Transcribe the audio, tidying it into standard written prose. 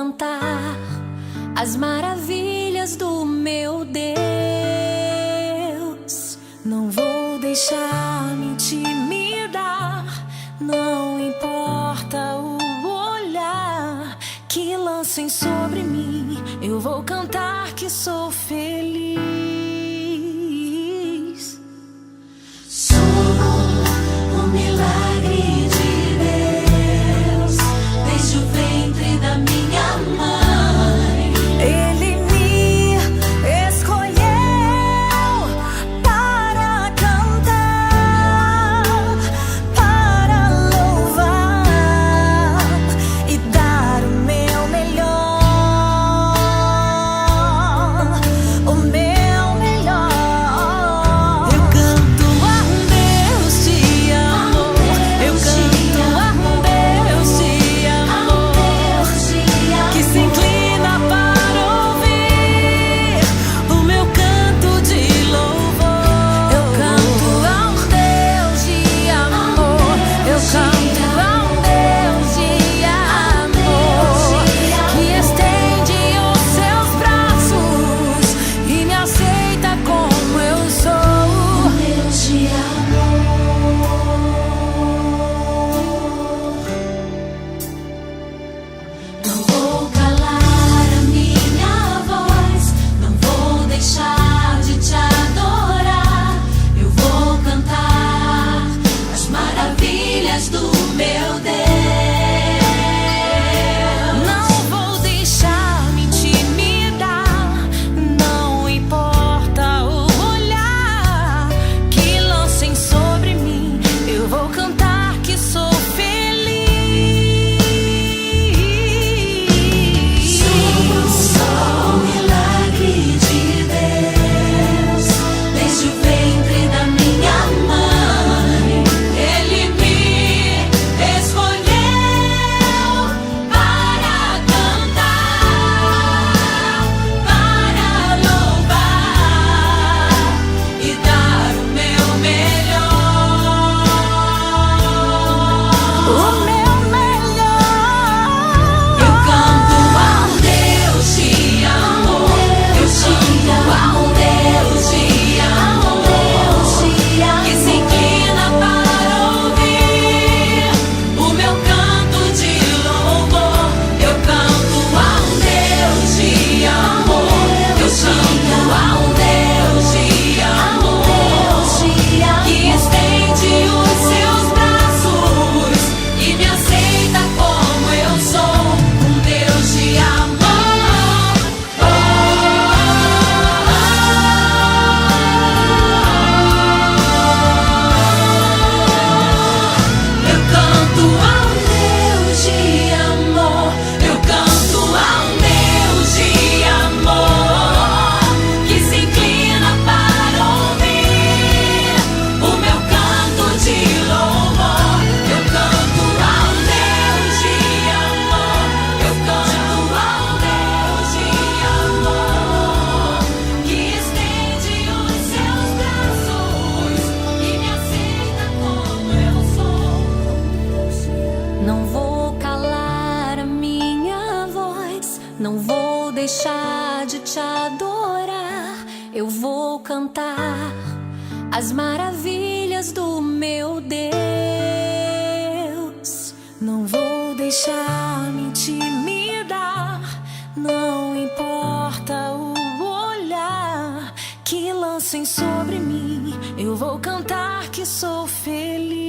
cantar as maravilhas do meu Deus. Não vou deixar me intimidar, não importa o olhar que lancem sobre mim, eu vou cantar que sou feliz. Sou um milagre de Deus, desde o ventre da minha mãe. Ele me escolheu para cantar, para louvar e dar o meu melhor, o meu melhor. Eu canto a Deus te amo, eu canto a Deus te amo, que se inclina para ouvir o meu canto de louvor. Eu canto a Deus de amor, eu canto a Deus de amor, que estende os seus braços e me aceita como eu sou. Deus de amor. Não vou calar a minha voz, não vou deixar de te adorar. Eu vou cantar as maravilhas do meu Deus. Não vou deixar me intimidar, não importa o olhar que lancem sobre mim, eu vou cantar que sou feliz. Sou um milagre de Deus, desde o ventre da minha mãe. Ele me escolheu para cantar, para louvar e dar o meu melhor, o meu melhor. Eu canto a Deus de amor, eu canto a Deus de amor, que se inclina para ouvir o meu canto de louvor. Eu canto a Deus de amor, eu canto a Deus de amor, que estende os seus braços e me aceita como eu sou. Um Deus de amor. Eu canto ao Deus de amor, eu canto ao Deus de amor, que se inclina para ouvir o meu canto de louvor. Eu canto ao Deus de amor, eu canto ao Deus de amor, que estende os seus braços e me aceita como eu sou. Não vou calar a minha voz, não vou deixar de te adorar. Eu vou cantar as maravilhas do meu Deus. Não vou deixar me intimidar, não importa o olhar que lancem sobre mim, eu vou cantar que sou feliz.